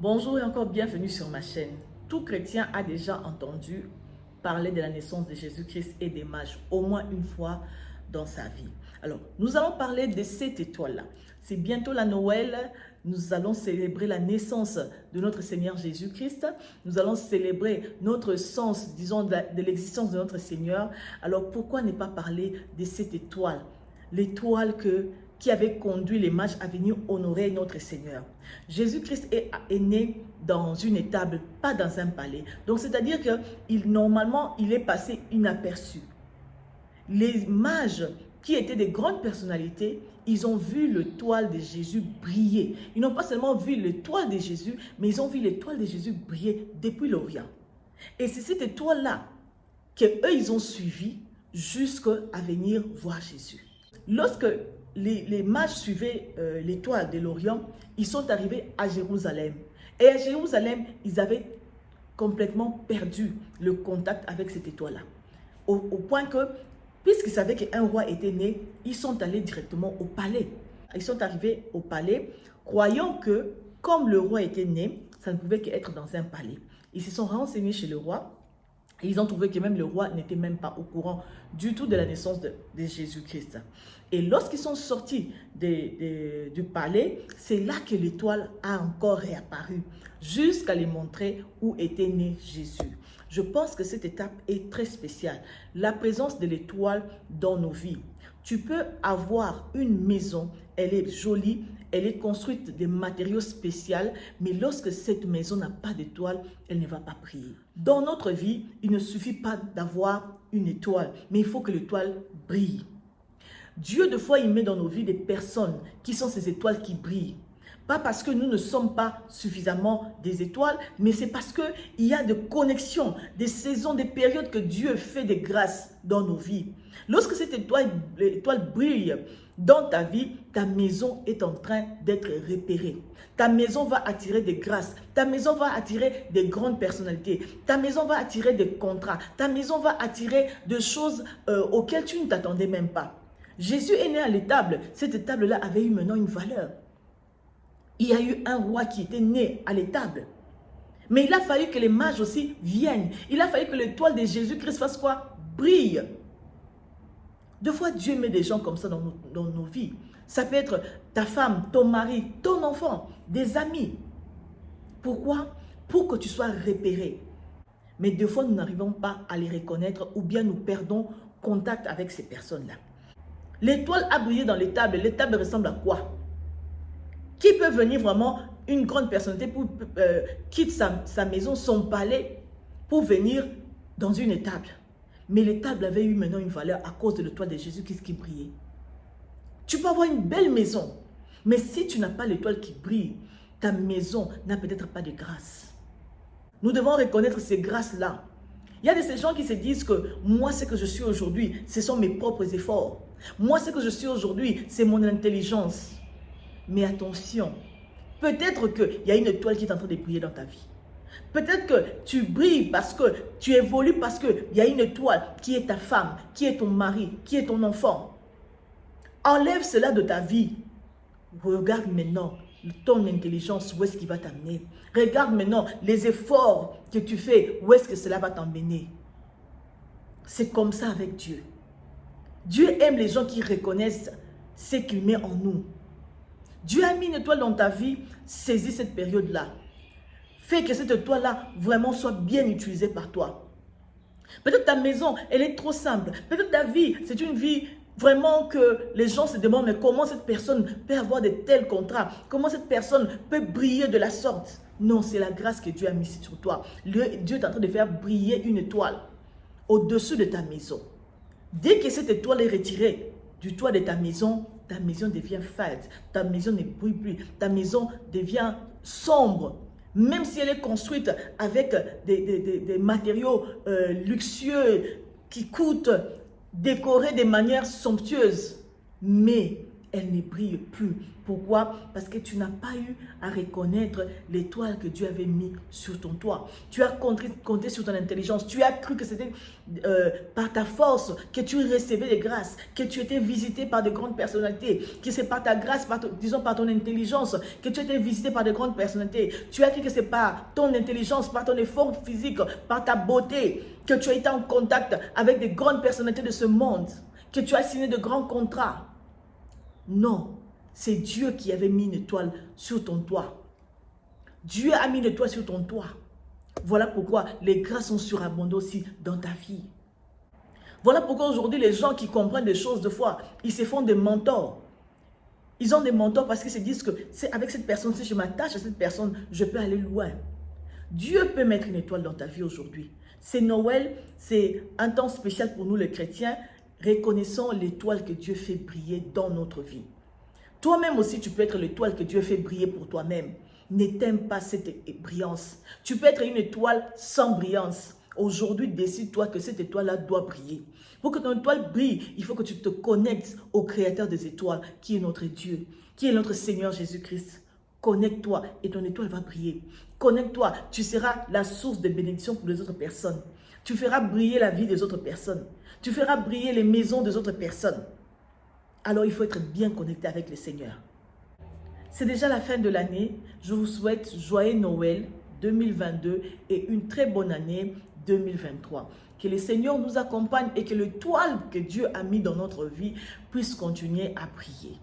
Bonjour et encore bienvenue sur ma chaîne. Tout chrétien a déjà entendu parler de la naissance de Jésus-Christ et des mages au moins une fois dans sa vie. Alors, nous allons parler de cette étoile-là. C'est bientôt la Noël. Nous allons célébrer la naissance de notre Seigneur Jésus-Christ. Nous allons célébrer notre sens, disons, de l'existence de notre Seigneur. Alors, pourquoi ne pas parler de cette étoile? L'étoile qui avait conduit les mages à venir honorer notre Seigneur. Jésus-Christ est né dans une étable, pas dans un palais. Donc, c'est-à-dire que normalement, il est passé inaperçu. Les mages, qui étaient des grandes personnalités, ils ont vu l'étoile de Jésus briller. Ils n'ont pas seulement vu l'étoile de Jésus, mais ils ont vu l'étoile de Jésus briller depuis l'Orient. Et c'est cette étoile-là qu'eux, ils ont suivi jusqu'à venir voir Jésus. Lorsque les mages suivaient l'étoile de l'Orient, ils sont arrivés à Jérusalem. Et à Jérusalem, ils avaient complètement perdu le contact avec cette étoile-là. Au point que, puisqu'ils savaient qu'un roi était né, ils sont allés directement au palais. Ils sont arrivés au palais, croyant que, comme le roi était né, ça ne pouvait qu'être dans un palais. Ils se sont renseignés chez le roi. Et ils ont trouvé que même le roi n'était même pas au courant du tout de la naissance de Jésus-Christ. Et lorsqu'ils sont sortis du palais, c'est là que l'étoile a encore réapparu, jusqu'à les montrer où était né Jésus. Je pense que cette étape est très spéciale. La présence de l'étoile dans nos vies. Tu peux avoir une maison, elle est jolie, elle est construite de matériaux spéciaux, mais lorsque cette maison n'a pas d'étoile, elle ne va pas briller. Dans notre vie, il ne suffit pas d'avoir une étoile, mais il faut que l'étoile brille. Dieu, des fois, il met dans nos vies des personnes qui sont ces étoiles qui brillent. Pas parce que nous ne sommes pas suffisamment des étoiles, mais c'est parce qu'il y a des connexions, des saisons, des périodes que Dieu fait des grâces dans nos vies. Lorsque cette étoile brille dans ta vie, ta maison est en train d'être repérée. Ta maison va attirer des grâces. Ta maison va attirer des grandes personnalités. Ta maison va attirer des contrats. Ta maison va attirer des choses auxquelles tu ne t'attendais même pas. Jésus est né à l'étable. Cette étable-là avait eu maintenant une valeur. Il y a eu un roi qui était né à l'étable. Mais il a fallu que les mages aussi viennent. Il a fallu que l'étoile de Jésus-Christ fasse quoi? Brille. Deux fois, Dieu met des gens comme ça dans nos vies. Ça peut être ta femme, ton mari, ton enfant, des amis. Pourquoi? Pour que tu sois repéré. Mais deux fois, nous n'arrivons pas à les reconnaître ou bien nous perdons contact avec ces personnes-là. L'étoile a brillé dans l'étable. L'étable ressemble à quoi? Qui peut venir vraiment, une grande personnalité, quitte sa maison, son palais, pour venir dans une étable. Mais l'étable avait eu maintenant une valeur à cause de l'étoile de Jésus qui brillait. Tu peux avoir une belle maison, mais si tu n'as pas l'étoile qui brille, ta maison n'a peut-être pas de grâce. Nous devons reconnaître ces grâces-là. Il y a de ces gens qui se disent que moi, ce que je suis aujourd'hui, ce sont mes propres efforts. Moi, ce que je suis aujourd'hui, c'est mon intelligence. Mais attention, peut-être qu'il y a une étoile qui est en train de briller dans ta vie. Peut-être que tu brilles parce que tu évolues parce qu'il y a une étoile qui est ta femme, qui est ton mari, qui est ton enfant. Enlève cela de ta vie. Regarde maintenant ton intelligence, où est-ce qu'il va t'amener. Regarde maintenant les efforts que tu fais, où est-ce que cela va t'emmener. C'est comme ça avec Dieu. Dieu aime les gens qui reconnaissent ce qu'il met en nous. Dieu a mis une étoile dans ta vie, saisis cette période-là. Fais que cette étoile-là vraiment soit bien utilisée par toi. Peut-être ta maison, elle est trop simple. Peut-être ta vie, c'est une vie vraiment que les gens se demandent, mais comment cette personne peut avoir de tels contrats? Comment cette personne peut briller de la sorte? Non, c'est la grâce que Dieu a mise sur toi. Dieu est en train de faire briller une étoile au-dessus de ta maison. Dès que cette étoile est retirée du toit de ta maison devient fade, ta maison ne brille plus, ta maison devient sombre. Même si elle est construite avec des matériaux luxueux qui coûtent, décorés de manière somptueuse, mais elle ne brille plus. Pourquoi? Parce que tu n'as pas eu à reconnaître l'étoile que Dieu avait mis sur ton toit. Tu as compté sur ton intelligence. Tu as cru que c'était par ta force que tu recevais des grâces, que tu étais visité par de grandes personnalités, que c'est par ta grâce, disons par ton intelligence, que tu étais visité par de grandes personnalités. Tu as cru que c'est par ton intelligence, par ton effort physique, par ta beauté, que tu as été en contact avec des grandes personnalités de ce monde, que tu as signé de grands contrats. Non, c'est Dieu qui avait mis une étoile sur ton toit. Dieu a mis une étoile sur ton toit. Voilà pourquoi les grâces sont surabondantes aussi dans ta vie. Voilà pourquoi aujourd'hui les gens qui comprennent des choses de foi, ils se font des mentors. Ils ont des mentors parce qu'ils se disent que c'est avec cette personne, si je m'attache à cette personne, je peux aller loin. Dieu peut mettre une étoile dans ta vie aujourd'hui. C'est Noël, c'est un temps spécial pour nous les chrétiens. Reconnaissons l'étoile que Dieu fait briller dans notre vie. Toi-même aussi, tu peux être l'étoile que Dieu fait briller pour toi-même. N'éteins pas cette brillance. Tu peux être une étoile sans brillance. Aujourd'hui, décide-toi que cette étoile-là doit briller. Pour que ton étoile brille, il faut que tu te connectes au Créateur des étoiles, qui est notre Dieu, qui est notre Seigneur Jésus-Christ. Connecte-toi et ton étoile va briller. Connecte-toi, tu seras la source de bénédiction pour les autres personnes. Tu feras briller la vie des autres personnes. Tu feras briller les maisons des autres personnes. Alors il faut être bien connecté avec le Seigneur. C'est déjà la fin de l'année. Je vous souhaite joyeux Noël 2022 et une très bonne année 2023. Que le Seigneur nous accompagne et que l'étoile que Dieu a mis dans notre vie puisse continuer à briller.